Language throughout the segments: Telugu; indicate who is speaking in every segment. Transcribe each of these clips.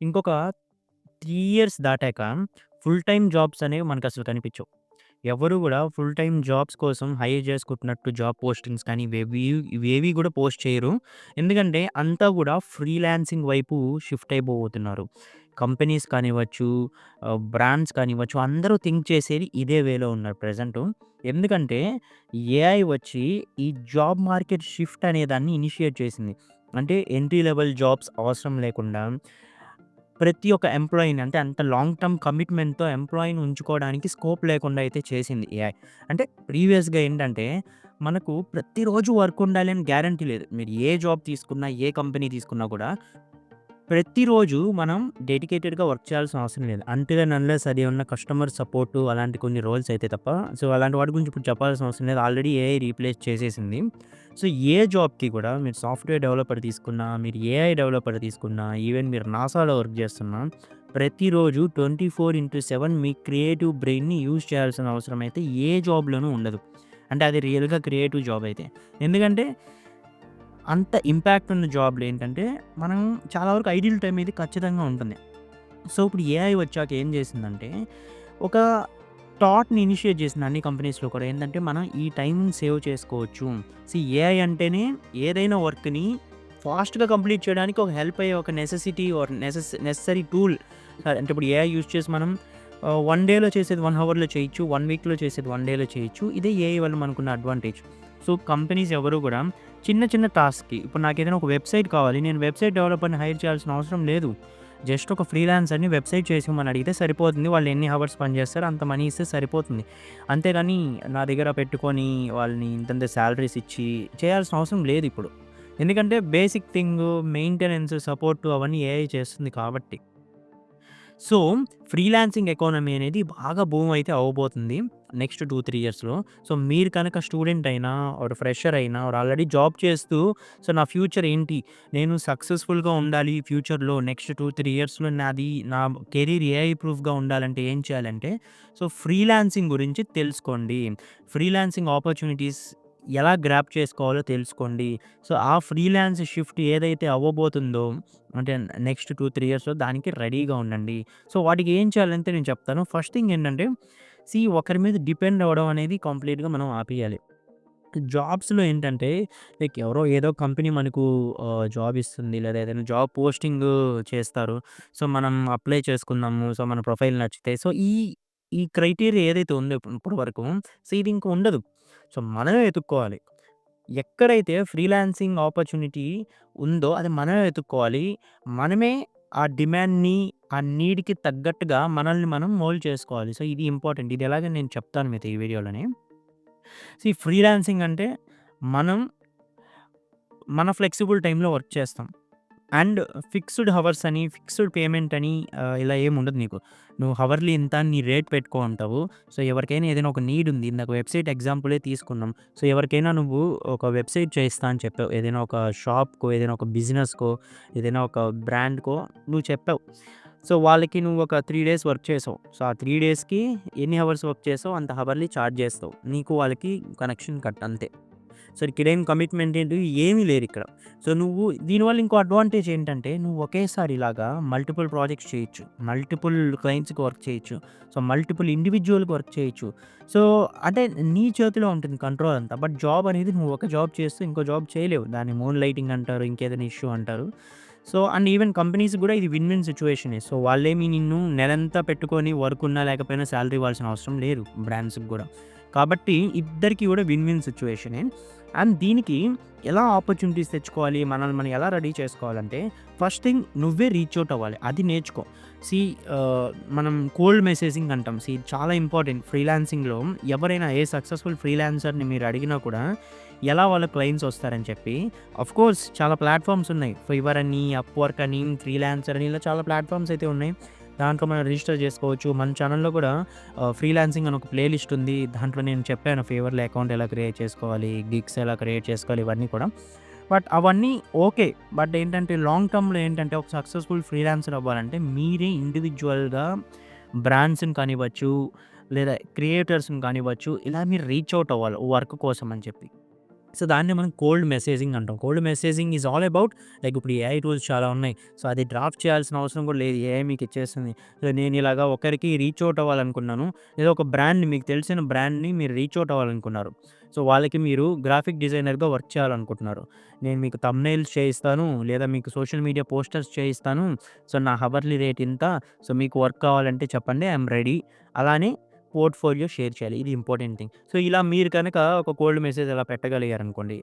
Speaker 1: ఇంకొక 3 ఇయర్స్ దాటాక ఫుల్ టైమ్ జాబ్స్ అనేవి మనకసలు కనిపించవు. ఎవరు గూడా ఫుల్ టైమ్ జాబ్స్ కోసం హైర్ చేసుకుంటున్నట్టు జాబ్ పోస్టింగ్స్ కానీ ఇవేవి గూడా పోస్ట్ చేయరు. ఎందుకంటే అంతా గూడా ఫ్రీలాన్సింగ్ వైపు షిఫ్ట్ అయిపోతున్నారు. కంపెనీస్ కానివ్వచ్చు, బ్రాండ్స్ కానివ్వచ్చు అందరూ థింక్ చేసేది ఇదే వేలో ఉన్నారు ప్రెజెంటు. ఎందుకంటే ఏఐ వచ్చి ఈ జాబ్ మార్కెట్ షిఫ్ట్ అనేదాన్ని ఇనిషియేట్ చేసింది. అంటే ఎంట్రీ లెవెల్ జాబ్స్ అవసరం లేకుండా ప్రతి ఒక్క ఎంప్లాయీని అంటే అంత లాంగ్ టర్మ్ కమిట్మెంట్‌తో ఎంప్లాయీని ఉంచుకోవడానికి స్కోప్ లేకుండా అయితే చేసింది ఏఐ. అంటే ప్రీవియస్‌గా ఏంటంటే, మనకు ప్రతిరోజు వర్క్ ఉండాలి అని గ్యారంటీ లేదు. మీరు ఏ జాబ్ తీసుకున్నా, ఏ కంపెనీ తీసుకున్నా కూడా ప్రతిరోజు మనం డెడికేటెడ్‌గా వర్క్ చేయాల్సిన అవసరం లేదు. అన్‌టిల్ అండ్ అన్‌లెస్ అది ఏమన్నా కస్టమర్ సపోర్టు అలాంటి కొన్ని రోల్స్ అయితే తప్ప, సో, అలాంటి వాటి గురించి ఇప్పుడు చెప్పాల్సిన అవసరం లేదు. ఆల్రెడీ ఏఐ రీప్లేస్ చేసేసింది. సో, ఏ జాబ్‌కి కూడా మీరు సాఫ్ట్‌వేర్ డెవలపర్ తీసుకున్నా, మీరు ఏఐ డెవలపర్ తీసుకున్నా, ఈవెన్ మీరు నాసాలో వర్క్ చేస్తున్నా, ప్రతిరోజు 24/7 మీ క్రియేటివ్ బ్రెయిన్‌ని యూజ్ చేయాల్సిన అవసరం అయితే ఏ జాబ్‌లోనూ ఉండదు. అంటే అది రియల్‌గా క్రియేటివ్ జాబ్ అయితే. ఎందుకంటే అంత ఇంపాక్ట్ ఉన్న జాబ్‌లేంటంటే, మనం చాలా వరకు ఐడిల్ టైమ్ అనేది ఖచ్చితంగా ఉంటుంది. సో, ఇప్పుడు ఏఐ వచ్చాక ఏం చేసిందంటే, ఒక థాట్‌ని ఇనిషియేట్ చేసింది అన్ని కంపెనీస్‌లో కూడా. ఏందంటే, మనం ఈ టైంని సేవ్ చేసుకోవచ్చు. ఏఐ అంటేనే ఏదైనా వర్క్‌ని ఫాస్ట్‌గా కంప్లీట్ చేయడానికి ఒక హెల్ప్ అయ్యే ఒక నెసెసిటీ ఆర్ నెసెసరీ టూల్. అంటే ఇప్పుడు ఏఐ యూజ్ చేసి మనం 1 డేలో చేసేది 1 అవర్‌లో చేయొచ్చు. 1 వీక్‌లో చేసేది 1 డేలో చేయొచ్చు. ఇదే ఏఐ వల్ల మనకున్న అడ్వాంటేజ్. సో, కంపెనీస్ ఎవరు గూడా చిన్న చిన్న టాస్క్‌కి ఇప్పుడు నాకేదైనా ఒక వెబ్‌సైట్ కావాలి. నేను వెబ్‌సైట్ డెవలపర్‌ని హైర్ చేయాల్సిన అవసరం లేదు. జస్ట్ ఒక ఫ్రీలాన్సర్‌ని వెబ్‌సైట్ చేసిమ్మని అడిగితే సరిపోతుంది. వాళ్ళు ఎన్ని హవర్స్ పని చేస్తారో అంత మనీ ఇస్తే సరిపోతుంది. అంతేగాని నా దగ్గర పెట్టుకొని వాళ్ళని ఇంతంత సాలరీస్ ఇచ్చి చేయాల్సిన అవసరం లేదిప్పుడు. ఎందుకంటే బేసిక్ థింగు మెయింటెనెన్స్, సపోర్టు అవన్నీ ఏఐ చేస్తుంది కాబట్టి. సో, ఫ్రీలాన్సింగ్ ఎకానమీ అనేది బాగా బూమ్ అయితే అవ్వబోతుంది. నెక్స్ట్ 2, 3 ఇయర్స్‌లో. సో, మీరు కనుక స్టూడెంట్ అయినా ఆర్ ఫ్రెషర్ అయినా ఆర్ ఆల్రెడీ జాబ్ చేస్తూ సో, నా ఫ్యూచర్ ఏంటి? నేను సక్సెస్‌ఫుల్‌గా ఉండాలి ఫ్యూచర్‌లో నెక్స్ట్ 2, 3 ఇయర్స్‌లో నా కెరీర్ ఏఐ ప్రూఫ్‌గా ఉండాలంటే ఏం చేయాలంటే, సో, ఫ్రీలాన్సింగ్ గురించి తెలుసుకోండి. ఫ్రీలాన్సింగ్ ఆపర్చునిటీస్ ఎలా గ్రాబ్ చేసుకోవాలో తెలుసుకోండి. సో, ఆ ఫ్రీలాన్స్ షిఫ్ట్ ఏదైతే అవ్వబోతుందో అంటే నెక్స్ట్ 2, 3 ఇయర్స్‌లో దానికి రెడీగా ఉండండి. సో, వాటికి ఏం చేయాలంటే నేను చెప్తాను. ఫస్ట్ థింగ్ ఏంటంటే, ఒకరి మీద డిపెండ్ అవ్వడం అనేది కంప్లీట్‌గా మనం ఆపేయాలి. జాబ్స్‌లో ఏంటంటే లైక్ ఎవరో ఏదో కంపెనీ మనకు జాబ్ ఇస్తుంది. లేదా ఏదైనా జాబ్ పోస్టింగు చేస్తారు. సో, మనం అప్లై చేసుకున్నాము. సో, మన ప్రొఫైల్ నచ్చితే సో, ఈ క్రైటీరియా ఏదైతే ఉందో ఇప్పటి వరకు ఇది ఇంక ఉండదు. సో, మనమే వెతుక్కోవాలి. ఎక్కడైతే ఫ్రీలాన్సింగ్ ఆపర్చునిటీ ఉందో అది మనమే వెతుక్కోవాలి. మనమే ఆ డిమాండ్‌ని, ఆ నీడ్‌కి తగ్గట్టుగా మనల్ని మనం మోల్డ్ చేసుకోవాలి. సో, ఇది ఇంపార్టెంట్. ఇది ఎలాగని నేను చెప్తాను మీతో ఈ వీడియోలోని. ఫ్రీలాన్సింగ్ అంటే మనం మన ఫ్లెక్సిబుల్ టైమ్‌లో వర్క్ చేస్తాం. అండ్ ఫిక్స్డ్ హవర్స్ అని, ఫిక్స్డ్ పేమెంట్ అని ఇలా ఏముండదు నీకు. నువ్వు హవర్లీ ఇంత అని నీ రేట్ పెట్టుకో అంటావు. సో, ఎవరికైనా ఏదైనా ఒక నీడ్ ఉంది. ఇందాక వెబ్‌సైట్ ఎగ్జాంపులే తీసుకున్నాం. సో, ఎవరికైనా నువ్వు ఒక వెబ్‌సైట్ చేయిస్తా అని చెప్పావు. ఏదైనా ఒక షాప్‌కో, ఏదైనా ఒక బిజినెస్‌కో, ఏదైనా ఒక బ్రాండ్‌కో నువ్వు చెప్పావు. సో, వాళ్ళకి నువ్వు ఒక 3 డేస్ వర్క్ చేసావు. సో, ఆ 3 డేస్‌కి ఎన్ని హవర్స్ వర్క్ చేసావో అంత హవర్లీ చార్జ్ చేస్తావు. నీకు వాళ్ళకి కనెక్షన్ కట్ అంతే. సో, ఇక్కడేం కమిట్మెంట్ ఏంటి ఏమీ లేరిక్కడ. సో, నువ్వు దీనివల్ల ఇంకో అడ్వాంటేజ్ ఏంటంటే, నువ్వు ఒకేసారి ఇలాగా మల్టిపుల్ ప్రాజెక్ట్స్ చేయొచ్చు. మల్టిపుల్ క్లయింట్స్‌కి వర్క్ చేయొచ్చు. సో, మల్టిపుల్ ఇండివిడ్యువల్‌కి వర్క్ చేయొచ్చు. సో, అంటే నీ చేతిలో ఉంటుంది కంట్రోల్ అంతా. బట్ జాబ్ అనేది నువ్వు ఒక జాబ్ చేస్తూ ఇంకో జాబ్ చేయలేవు. దాన్ని మూన్ లైటింగ్ అంటారు. ఇంకేదైనా ఇష్యూ అంటారు. సో, అండ్ ఈవెన్ కంపెనీస్‌కి గూడా ఇది విన్ విన్ సిట్యుయేషనే. సో, వాళ్ళేమి నిన్ను నెలంతా పెట్టుకొని వర్క్ ఉన్నా లేకపోయినా సాలరీ ఇవ్వాల్సిన అవసరం లేదు బ్రాండ్స్‌కి గూడా. కాబట్టి ఇద్దరికీ గూడా విన్ విన్ సిట్యుయేషనే. అండ్ దీనికి ఎలా ఆపర్చునిటీస్ తెచ్చుకోవాలి? మనల్ని మనం ఎలా రెడీ చేసుకోవాలంటే, ఫస్ట్ థింగ్ నువ్వే రీచ్ ఔట్ అవ్వాలి. అది నేర్చుకో. సీ మనం కోల్డ్ మెసేజింగ్ అంటాం. ఇది చాలా ఇంపార్టెంట్. ఫ్రీలాన్సింగ్‌లో ఎవరైనా ఏ సక్సెస్‌ఫుల్ ఫ్రీలాన్సర్‌ని మీరు అడిగినా కూడా ఎలా వాళ్ళ క్లయింట్స్ వస్తారని చెప్పి ఆఫ్‌కోర్స్ చాలా ప్లాట్‌ఫార్మ్స్ ఉన్నాయి. ఫివర్ అని, అప్‌వర్క్ అని, ఫ్రీలాన్సర్ అని ఇలా చాలా ప్లాట్‌ఫార్మ్స్ అయితే ఉన్నాయి. దాంట్లో మనం రిజిస్టర్ చేసుకోవచ్చు. మన ఛానెల్‌లో కూడా ఫ్రీలాన్సింగ్ అని ఒక ప్లే లిస్ట్ ఉంది. దాంట్లో నేను చెప్పాను ఫీవర్‌లో అకౌంట్ ఎలా క్రియేట్ చేసుకోవాలి, గిగ్స్ ఎలా క్రియేట్ చేసుకోవాలి ఇవన్నీ కూడా. బట్ అవన్నీ ఓకే. బట్ ఏంటంటే లాంగ్ టర్మ్‌లో ఏంటంటే ఒక సక్సెస్‌ఫుల్ ఫ్రీలాన్సర్ అవ్వాలంటే మీరే ఇండివిడ్యువల్‌గా బ్రాండ్స్‌ని కానివ్వచ్చు, లేదా క్రియేటర్స్‌ని కానివ్వచ్చు ఇలా మీరు రీచ్ ఔట్ అవ్వాలి వర్క్ కోసం అని చెప్పి. సో, దాన్నే మనం కోల్డ్ మెసేజింగ్ అంటాం. Cold messaging is all about like ఇప్పుడు ఏఐ టూల్స్ చాలా ఉన్నాయి. సో, అది డ్రాఫ్ట్ చేయాల్సిన అవసరం కూడా లేదు. ఏఐ మీకు ఇచ్చేస్తుంది. సో, నేను ఇలాగా ఒకరికి రీచ్ ఔట్ అవ్వాలనుకున్నాను. లేదా ఒక బ్రాండ్‌ని మీకు తెలిసిన బ్రాండ్‌ని మీరు రీచ్ ఔట్ అవ్వాలనుకున్నారు. సో, వాళ్ళకి మీరు గ్రాఫిక్ డిజైనర్‌గా వర్క్ చేయాలనుకుంటున్నారు. నేను మీకు థంబ్‌నెయిల్స్ చేయిస్తాను. లేదా మీకు సోషల్ మీడియా పోస్టర్స్ చేయిస్తాను. సో, నా హవర్లీ రేట్ ఇంత. సో, మీకు వర్క్ కావాలంటే చెప్పండి. I'm ready. అలానే పోర్ట్‌ఫోలియో షేర్ చేయాలి. ఇది ఇంపార్టెంట్ థింగ్. సో, ఇలా మీరు కనుక ఒక కోల్డ్ మెసేజ్ అలా పెట్టగలిగారనుకోండి,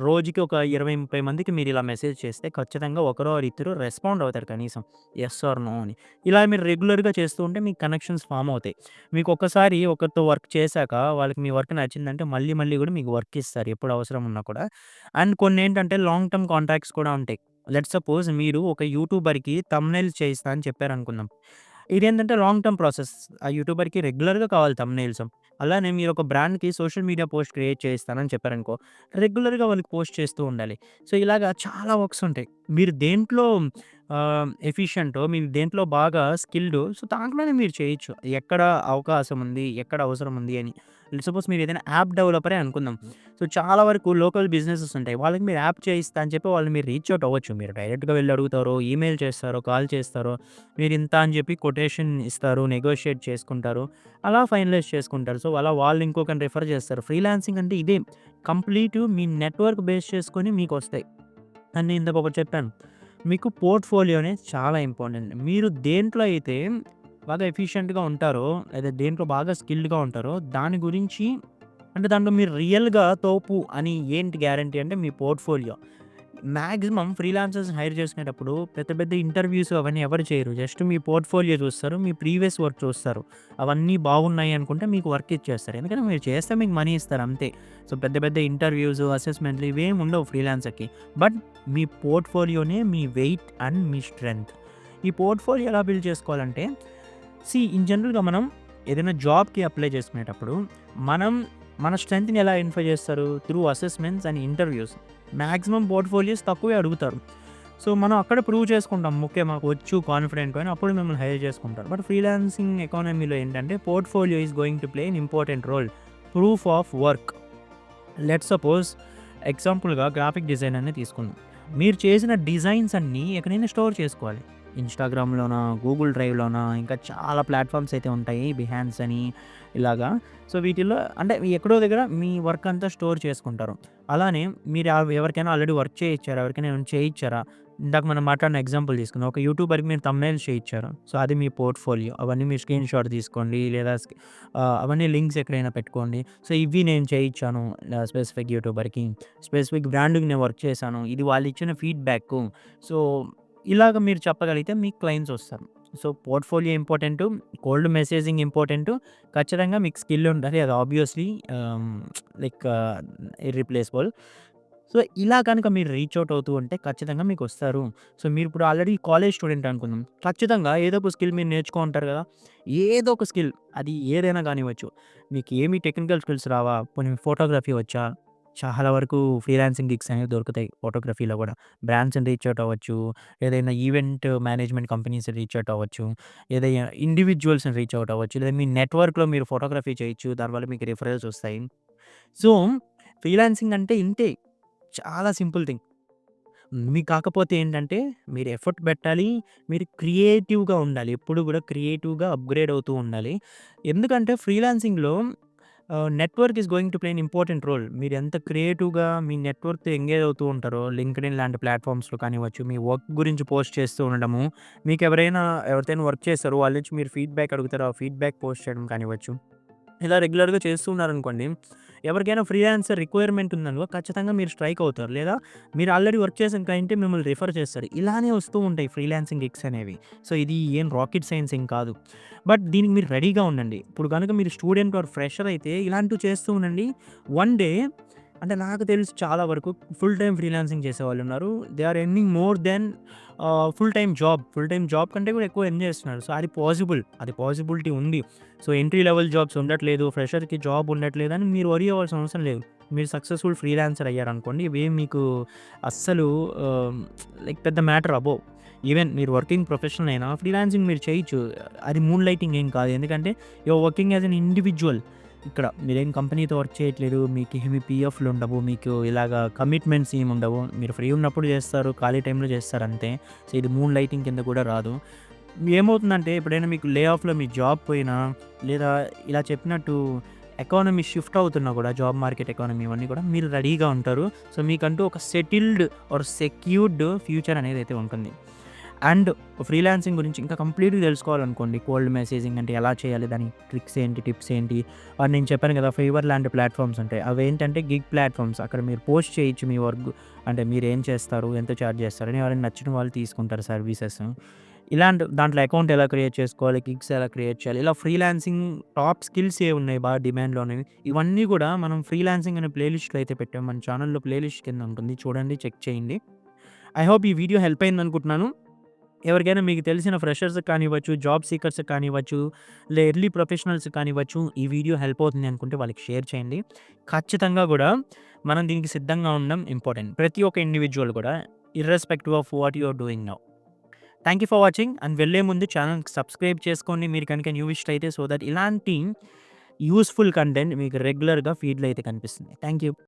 Speaker 1: రోజుకి ఒక 20, 30 మందికి మీరు ఇలా మెసేజ్ చేస్తే ఖచ్చితంగా ఒకరో ఇద్దరు రెస్పాండ్ అవుతారు కనీసం. యెస్ ఆర్ నో అని. ఇలా మీరు రెగ్యులర్‌గా చేస్తూ ఉంటే మీకు కనెక్షన్స్ ఫార్మ్ అవుతాయి. మీకు ఒక్కసారి ఒకరితో వర్క్ చేశాక వాళ్ళకి మీ వర్క్ నచ్చిందంటే మళ్ళీ మళ్ళీ కూడా మీకు వర్క్ ఇస్తారు ఎప్పుడు అవసరం ఉన్నా కూడా. అండ్ కొన్నేంటంటే లాంగ్ టర్మ్ కాంట్రాక్ట్స్ కూడా ఉంటాయి. లెట్స్ సపోజ్ మీరు ఒక యూట్యూబర్‌కి థంబ్‌నెయిల్స్ చేయిస్తా అని చెప్పారనుకుందాం. ఇదేంటంటే లాంగ్ టర్మ్ ప్రాసెస్. ఆ యూట్యూబర్‌కి రెగ్యులర్‌గా కావాలి థంబ్‌నెయిల్స్. అలానే మీరు ఒక బ్రాండ్‌కి సోషల్ మీడియా పోస్ట్ క్రియేట్ చేయిస్తానని చెప్పారనుకో, రెగ్యులర్‌గా వాళ్ళకి పోస్ట్ చేస్తూ ఉండాలి. సో, ఇలాగా చాలా వర్క్స్ ఉంటాయి. మీరు దేంట్లో ఎఫిషియంటో, మీరు దేంట్లో బాగా స్కిల్డో సో, దాంట్లోనే మీరు చేయొచ్చు. ఎక్కడ అవకాశం ఉంది, ఎక్కడ అవసరం ఉంది అని. సపోజ్ మీరు ఏదైనా యాప్ డెవలపరే అనుకుందాం. సో, చాలా వరకు లోకల్ బిజినెసెస్ ఉంటాయి. వాళ్ళకి మీరు యాప్ చేయిస్తా అని చెప్పి వాళ్ళని మీరు రీచ్ ఔట్ అవ్వచ్చు. మీరు డైరెక్ట్‌గా వెళ్లి అడుగుతారో, ఈమెయిల్ చేస్తారో, కాల్ చేస్తారో, మీరు ఇంత అని చెప్పి కొటేషన్ ఇస్తారు, నెగోషియేట్ చేసుకుంటారు. అలా ఫైనలైజ్ చేసుకుంటారు. సో, అలా వాళ్ళు ఇంకొకరిని రిఫర్ చేస్తారు. ఫ్రీలాన్సింగ్ అంటే ఇదే. కంప్లీట్ మీ నెట్‌వర్క్ బేస్ చేసుకొని మీకొస్తాయి. అని నేను ఇందాక ఒకటి చెప్పాను. మీకు పోర్ట్‌ఫోలియో అనేది చాలా ఇంపార్టెంట్. మీరు దేంట్లో అయితే బాగా ఎఫిషియంట్‌గా ఉంటారో, లేదా దేంట్లో బాగా స్కిల్డ్‌గా ఉంటారో, దాని గురించి అంటే దాంట్లో మీరు రియల్‌గా తోపు అని ఏంటి గ్యారంటీ అంటే మీ పోర్ట్‌ఫోలియో. మాక్సిమం ఫ్రీలాన్సర్స్‌ని హైర్ చేసుకునేటప్పుడు పెద్ద పెద్ద ఇంటర్వ్యూస్ అవన్నీ ఎవరు చేయరు. జస్ట్ మీ పోర్ట్‌ఫోలియో చూస్తారు. మీ ప్రీవియస్ వర్క్ చూస్తారు. అవన్నీ బాగున్నాయి అనుకుంటే మీకు వర్క్ ఇచ్చేస్తారు. ఎందుకంటే మీరు చేస్తే మీకు మనీ ఇస్తారు అంతే. సో, పెద్ద పెద్ద ఇంటర్వ్యూస్, అసెస్‌మెంట్‌లు ఇవేమి ఉండవు ఫ్రీలాన్సర్‌కి. బట్ మీ పోర్ట్‌ఫోలియోనే మీ వెయిట్ అండ్ మీ స్ట్రెంగ్త్. ఈ పోర్ట్‌ఫోలియో ఎలా బిల్డ్ చేసుకోవాలంటే ఇన్ జనరల్‌గా మనం ఏదైనా జాబ్‌కి అప్లై చేసుకునేటప్పుడు మనం మన స్ట్రెంగ్త్‌ని ఎలా ఐడెంటిఫై చేస్తారు? Through assessments and interviews. Maximum portfolios తక్కువే అడుగుతారు. సో, మనం అక్కడ ప్రూవ్ చేసుకుంటాం. ఓకే. మాకు వచ్చు కాన్ఫిడెంట్ అని అప్పుడు మిమ్మల్ని హైర్ చేసుకుంటారు. బట్ ఫ్రీలాన్సింగ్ ఎకానమీలో ఏంటంటే portfolio is going to play an important role. Proof of work. Let's suppose ఎగ్జాంపుల్‌గా గ్రాఫిక్ డిజైనర్‌ని తీసుకుందాం. మీరు చేసిన డిజైన్స్ అన్నీ ఎక్కడైనా స్టోర్ చేసుకోవాలి. ఇన్‌స్టాగ్రామ్‌లోనా, గూగుల్ డ్రైవ్‌లోనా ఇంకా చాలా ప్లాట్‌ఫార్మ్స్ అయితే ఉంటాయి. బిహాన్స్ అని ఇలాగా. సో, వీటిల్లో అంటే ఎక్కడో దగ్గర మీ వర్క్ అంతా స్టోర్ చేసుకుంటారు. అలానే మీరు ఎవరికైనా ఆల్రెడీ వర్క్ చేయిచ్చారా? ఎవరికైనా ఏమైనా చేయిచ్చారా? ఇందాక మనం మాట్లాడిన ఎగ్జాంపుల్ తీసుకుందాం. ఒక యూట్యూబర్‌కి మీరు థంబ్‌నెయిల్స్ చేయిచ్చారు. సో, అది మీ పోర్ట్‌ఫోలియో. అవన్నీ మీరు స్క్రీన్ షాట్ తీసుకోండి. లేదా అవన్నీ లింక్స్ ఎక్కడైనా పెట్టుకోండి. సో, ఇవి నేను చేయిచ్చాను స్పెసిఫిక్ యూట్యూబర్‌కి. స్పెసిఫిక్ బ్రాండ్‌కి నేను వర్క్ చేశాను. ఇది వాళ్ళిచ్చిన ఫీడ్‌బ్యాకు. సో, ఇలాగ మీరు చెప్పగలిగితే మీకు క్లయింట్స్ వస్తారు. So, portfolio important. Cold messaging important. ఖచ్చితంగా మీకు స్కిల్ ఉండాలి. అది ఆబ్వియస్‌లీ లైక్ ఇర్రిప్లేసబుల్. సో, ఇలా కనుక మీరు రీచ్ ఔట్ అవుతూ ఉంటే ఖచ్చితంగా మీకొస్తారు. సో, మీరిప్పుడు ఆల్రెడీ కాలేజ్ స్టూడెంట్ అనుకుందాం. ఖచ్చితంగా ఏదో ఒక స్కిల్ మీరు నేర్చుకో ఉంటారు గదా! ఏదో ఒక స్కిల్ అది ఏదైనా గానివ్వచ్చు. మీకు ఏమి టెక్నికల్ స్కిల్స్ రావా? పోనీ ఫోటోగ్రఫీ వచ్చా? చాలా వరకు ఫ్రీలాన్సింగ్ గిగ్స్ అనేవి దొరుకుతాయి ఫోటోగ్రఫీలో గూడా. బ్రాండ్స్‌ని రీచ్ ఔట్ అవ్వచ్చు. ఏదైనా ఈవెంట్ మేనేజ్మెంట్ కంపెనీస్‌ని రీచ్ ఔట్ అవ్వచ్చు. ఏదైనా ఇండివిడ్యువల్స్‌ని రీచ్ ఔట్ అవ్వచ్చు. లేదా మీ నెట్‌వర్క్‌లో మీరు ఫోటోగ్రఫీ చేయొచ్చు. దానివల్ల మీకు రిఫరల్స్ వస్తాయి. సో, ఫ్రీలాన్సింగ్ అంటే ఇంతే. చాలా సింపుల్ థింగ్. మీకు కాకపోతే ఏంటంటే, మీరు ఎఫర్ట్ పెట్టాలి. మీరు క్రియేటివ్‌గా ఉండాలి. ఎప్పుడు గూడా క్రియేటివ్‌గా అప్‌గ్రేడ్ అవుతూ ఉండాలి. ఎందుకంటే ఫ్రీలాన్సింగ్‌లో network is going to play an important role. మీరెంత క్రియేటివ్‌గా మీ నెట్వర్క్‌తో ఎంగేజ్ అవుతూ ఉంటారో, లింక్డ్ఇన్ లాంటి ప్లాట్‌ఫార్మ్స్‌లో కానివ్వచ్చు, మీ వర్క్ గురించి పోస్ట్ చేస్తూ ఉండడము, మీకెవరైనా ఎవరితోనైనా వర్క్ చేస్తారో వాళ్ళ నుంచి మీరు ఫీడ్‌బ్యాక్ అడుగుతారో, ఆ ఫీడ్‌బ్యాక్ పోస్ట్ చేయడం కానివ్వచ్చు. ఇలా రెగ్యులర్‌గా చేస్తూ ఉన్నారనుకోండి, ఎవరికైనా ఫ్రీలాన్సర్ రిక్వైర్మెంట్ ఉందనుకో ఖచ్చితంగా మీరు స్ట్రైక్ అవుతారు. లేదా మీరు ఆల్రెడీ వర్క్ చేసిన క్లయింటే మిమ్మల్ని రిఫర్ చేస్తాడు. ఇలానే వస్తూ ఉంటాయి ఫ్రీలాన్సింగ్ గిగ్స్ అనేవి. సో, ఇది ఏం రాకెట్ సైన్స్ ఏం కాదు. బట్ దీనికి మీరు రెడీగా ఉండండి. ఇప్పుడు గనుక మీరు స్టూడెంట్ ఆర్ ఫ్రెషర్ అయితే ఇలాంటివి చేస్తూ ఉండండి. వన్ డే అంటే నాకు తెలిసి చాలా వరకు ఫుల్ టైమ్ ఫ్రీలాన్సింగ్ చేసేవాళ్ళున్నారు. They are earning more than full time job. Full time job కంటే కూడా ఎక్కువ ఎర్న్ చేస్తున్నారు. సో, అది పాసిబుల్. అది పాసిబిలిటీ ఉంది. సో, ఎంట్రీ లెవెల్ జాబ్స్ ఉండట్లేదు. ఫ్రెషర్‌కి జాబ్ ఉండట్లేదు అని మీరు వరీ అవ్వాల్సిన అవసరం లేదు. మీరు సక్సెస్‌ఫుల్ ఫ్రీలాన్సర్ అయ్యారనుకోండి. ఇవేం మీకు అస్సలు ఆహ్, లైక్ పెద్ద మ్యాటర్ అబోవ్. ఈవెన్ మీరు వర్కింగ్ ప్రొఫెషనల్ అయినా ఫ్రీలాన్సింగ్ మీరు చేయొచ్చు. అది మూన్ లైటింగ్ ఏం కాదు. ఎందుకంటే you are working as an individual. ఇక్కడ మీరేం కంపెనీతో వర్క్ చేయట్లేదు. మీకేమి పీఎఫ్‌లు ఉండవు. మీకు ఇలాగా కమిట్మెంట్స్ ఏమి ఉండవు. మీరు ఫ్రీ ఉన్నప్పుడు చేస్తారు. ఖాళీ టైంలో చేస్తారు అంతే. సో, ఇది మూన్ లైటింగ్ కింద కూడా రాదు. ఏమవుతుందంటే ఎప్పుడైనా మీకు లే ఆఫ్‌లో మీ జాబ్ పోయినా, లేదా ఇలా చెప్పినట్టు ఎకానమీ షిఫ్ట్ అవుతున్నా కూడా, జాబ్ మార్కెట్ ఎకానమీ ఇవన్నీ కూడా మీరు రెడీగా ఉంటారు. సో, మీకంటూ ఒక సెటిల్డ్ ఆర్ సెక్యూర్డ్ ఫ్యూచర్ అనేదైతే ఉంటుంది. అండ్ ఫ్రీలాన్సింగ్ గురించి ఇంకా కంప్లీట్‌గా తెలుసుకోవాలనుకోండి, కోల్డ్ మెసేజింగ్ అంటే ఎలా చేయాలి? దాని ట్రిక్స్ ఏంటి? టిప్స్ ఏంటి? నేను చెప్పాను కదా! ఫీవర్ లాంటి ప్లాట్‌ఫామ్స్ ఉంటాయి. అవేంటంటే గిగ్ ప్లాట్‌ఫామ్స్. అక్కడ మీరు పోస్ట్ చేయొచ్చు మీ వర్క్. అంటే మీరేం చేస్తారు? ఎంత చార్జ్ చేస్తారని ఎవరైనా నచ్చిన వాళ్ళు తీసుకుంటారు సర్వీసెస్. ఇలాంటి దాంట్లో అకౌంట్ ఎలా క్రియేట్ చేసుకోవాలి? గిగ్స్ ఎలా క్రియేట్ చేయాలి? ఇలా ఫ్రీలాన్సింగ్ టాప్ స్కిల్స్ ఏవున్నాయి బాగా డిమాండ్‌లో ఉన్నవి. ఇవన్నీ కూడా మనం ఫ్రీలాన్సింగ్ అనే ప్లే లిస్ట్‌లో అయితే పెట్టాం. మన ఛానెల్‌లో ప్లే లిస్ట్ కింద ఉంటుంది. చూడండి, చెక్ చేయండి. ఐ హోప్ ఈ వీడియో హెల్ప్ అయిందనుకుంటున్నాను. ఎవరికైనా మీకు తెలిసిన ఫ్రెషర్స్‌కి కానివ్వచ్చు, జాబ్ సీకర్స్‌కి కానివ్వచ్చు, ఎర్లీ ప్రొఫెషనల్స్‌కి కానివ్వచ్చు, ఈ వీడియో హెల్ప్ అవుతుంది అనుకుంటే వాళ్ళకి షేర్ చేయండి. ఖచ్చితంగా గూడా మనం దీనికి సిద్ధంగా ఉండడం ఇంపార్టెంట్. ప్రతి ఒక్క ఇండివిడ్యువల్ కూడా irrespective of what you are doing now. Thank you for watching. And వెళ్ళే ముందు ఛానెల్‌కి సబ్స్క్రైబ్ చేసుకోండి మీరు కనుక న్యూయిస్ట్ అయితే. సో దట్ ఇలాంటి యూజ్‌ఫుల్ కంటెంట్ మీకు రెగ్యులర్‌గా ఫీడ్‌లో అయితే కనిపిస్తుంది. Thank you.